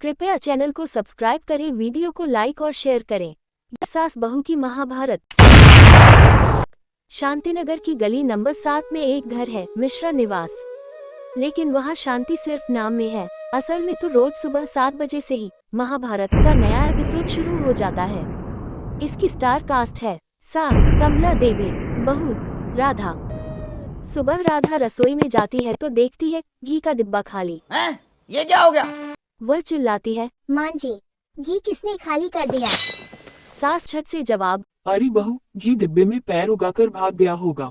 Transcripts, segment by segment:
कृपया चैनल को सब्सक्राइब करें, वीडियो को लाइक और शेयर करें। सास बहू की महाभारत। शांतिनगर की गली नंबर 7 में एक घर है, मिश्रा निवास। लेकिन वहाँ शांति सिर्फ नाम में है। असल में तो रोज सुबह 7 बजे से ही महाभारत का नया एपिसोड शुरू हो जाता है। इसकी स्टार कास्ट है सास कमला देवी, बहू राधा। सुबह राधा रसोई में जाती है तो देखती है घी का डिब्बा खाली। ये क्या हो गया? वह चिल्लाती है, मां जी, घी किसने खाली कर दिया? सास झट से जवाब, अरे बहू, घी डिब्बे में पैर उगाकर भाग गया होगा।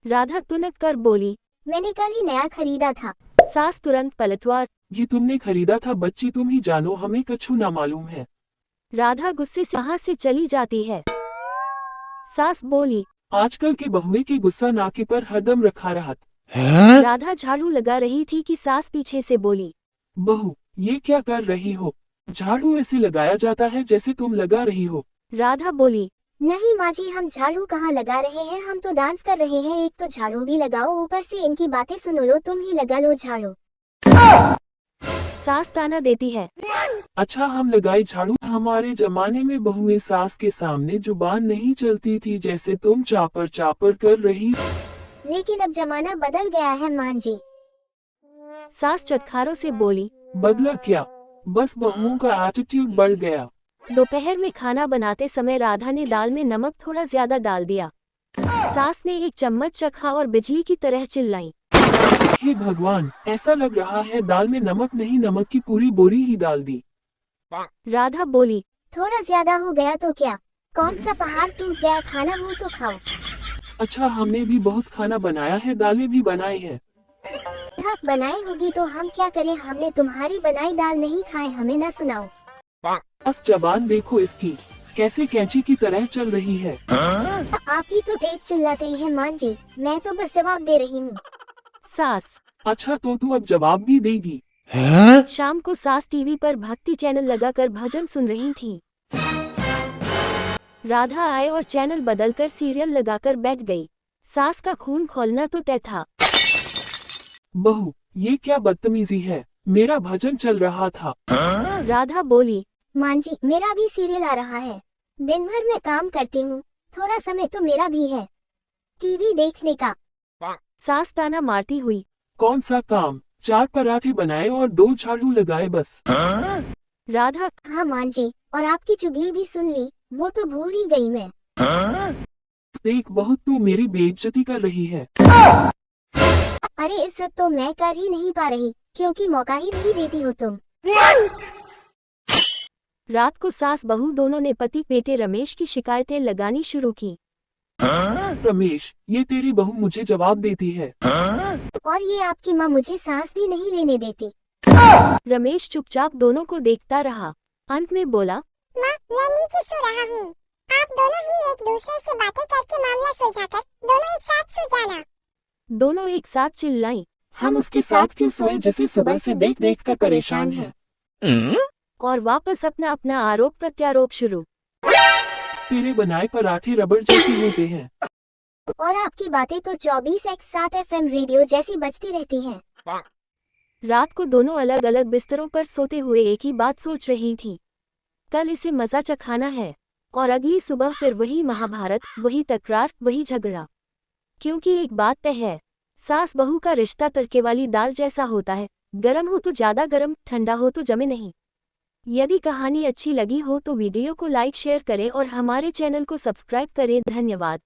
राधा तुनक कर बोली, मैंने कल ही नया खरीदा था। सास तुरंत पलटवार, ये तुमने खरीदा था बच्ची, तुम ही जानो, हमें कछु ना मालूम है। राधा गुस्से से वहाँ से चली जाती है। सास बोली, आजकल के बहुए के गुस्सा नाके पर हरदम रखा रहत। राधा झाड़ू लगा रही थी कि सास पीछे से बोली, बहू, ये क्या कर रही हो? झाड़ू ऐसे लगाया जाता है जैसे तुम लगा रही हो। राधा बोली, नहीं माँ जी, हम झाड़ू कहाँ लगा रहे हैं, हम तो डांस कर रहे हैं। एक तो झाड़ू भी लगाओ, ऊपर से इनकी बातें सुनो। लो तुम ही लगा लो झाड़ू। सास ताना देती है, अच्छा हम लगाई झाड़ू। हमारे जमाने में बहुएं सास के सामने जुबान नहीं चलती थी जैसे तुम चापर चापर कर रही। लेकिन अब जमाना बदल गया है माँ जी। सास चटखारों से बोली, बदला क्या, बस बहुओं का एटीट्यूड बढ़ गया। दोपहर में खाना बनाते समय राधा ने दाल में नमक थोड़ा ज्यादा डाल दिया। सास ने एक चम्मच चखा और बिजली की तरह चिल्लाई, हे भगवान, ऐसा लग रहा है दाल में नमक नहीं, नमक की पूरी बोरी ही डाल दी। राधा बोली, थोड़ा ज्यादा हो गया तो क्या, कौन सा पहाड़ टूट गया, खाना हो तो खाओ। अच्छा हमने भी बहुत खाना बनाया है, दालें भी बनाई है। थक बनाई होगी तो हम क्या करें, हमने तुम्हारी बनाई दाल नहीं खाए, हमें न सुनाओ। बस जबान देखो इसकी, कैसे कैंची की तरह चल रही है। आप ही तो तेज चिल्लाते हैं मां जी, मैं तो बस जवाब दे रही हूँ। सास। अच्छा तो तू अब जवाब भी देगी? शाम को सास टीवी पर भक्ति चैनल लगाकर भजन सुन रही थी। राधा आए और चैनल बदलकर सीरियल लगाकर बैठ गई। सास का खून खौलना तो तय था। बहू, ये क्या बदतमीजी है, मेरा भजन चल रहा था। राधा बोली, मां जी, मेरा भी सीरियल आ रहा है, दिन भर मैं काम करती हूँ, थोड़ा समय तो मेरा भी है टीवी देखने का। सास ताना मारती हुई, कौन सा काम, 4 पराठे बनाए और 2 झाड़ू लगाए बस। राधा, हाँ मां जी, और आपकी चुगली भी सुन ली, वो तो भूल ही गई मैं। देख बहू, तू मेरी बेइज्जती कर रही है। अरे इज्जत तो मैं कर ही नहीं पा रही, क्योंकि मौका ही नहीं देती हो तुम। रात को सास बहू दोनों ने पति बेटे रमेश की शिकायतें लगानी शुरू की। रमेश, ये तेरी बहू मुझे जवाब देती है। और ये आपकी माँ मुझे सांस भी नहीं लेने देती। रमेश चुपचाप दोनों को देखता रहा। अंत में बोला, माँ, मैं नीचे सो रहा हूँ, आप दोनों ही एक दूसरे से बातें करके मामला सुलझाकर दोनों एक साथ सो जाना। दोनों एक साथ चिल्लाई, हम उसके साथ क्यों सोए जिसे सुबह से देख देख कर परेशान है। और वापस अपना अपना आरोप प्रत्यारोप शुरू। तेरे बनाए पराठे रबड़ जैसे होते हैं। और आपकी बातें तो 24x7 FM रेडियो जैसी बजती रहती हैं। रात को दोनों अलग अलग बिस्तरों पर सोते हुए एक ही बात सोच रही थी, कल इसे मजा चखाना है। और अगली सुबह फिर वही महाभारत, वही तकरार, वही झगड़ा। क्योंकि एक बात तय है, सास बहू का रिश्ता तड़के वाली दाल जैसा होता है, गरम हो तो ज्यादा गरम, ठंडा हो तो जमे नहीं। यदि कहानी अच्छी लगी हो तो वीडियो को लाइक शेयर करें और हमारे चैनल को सब्सक्राइब करें। धन्यवाद।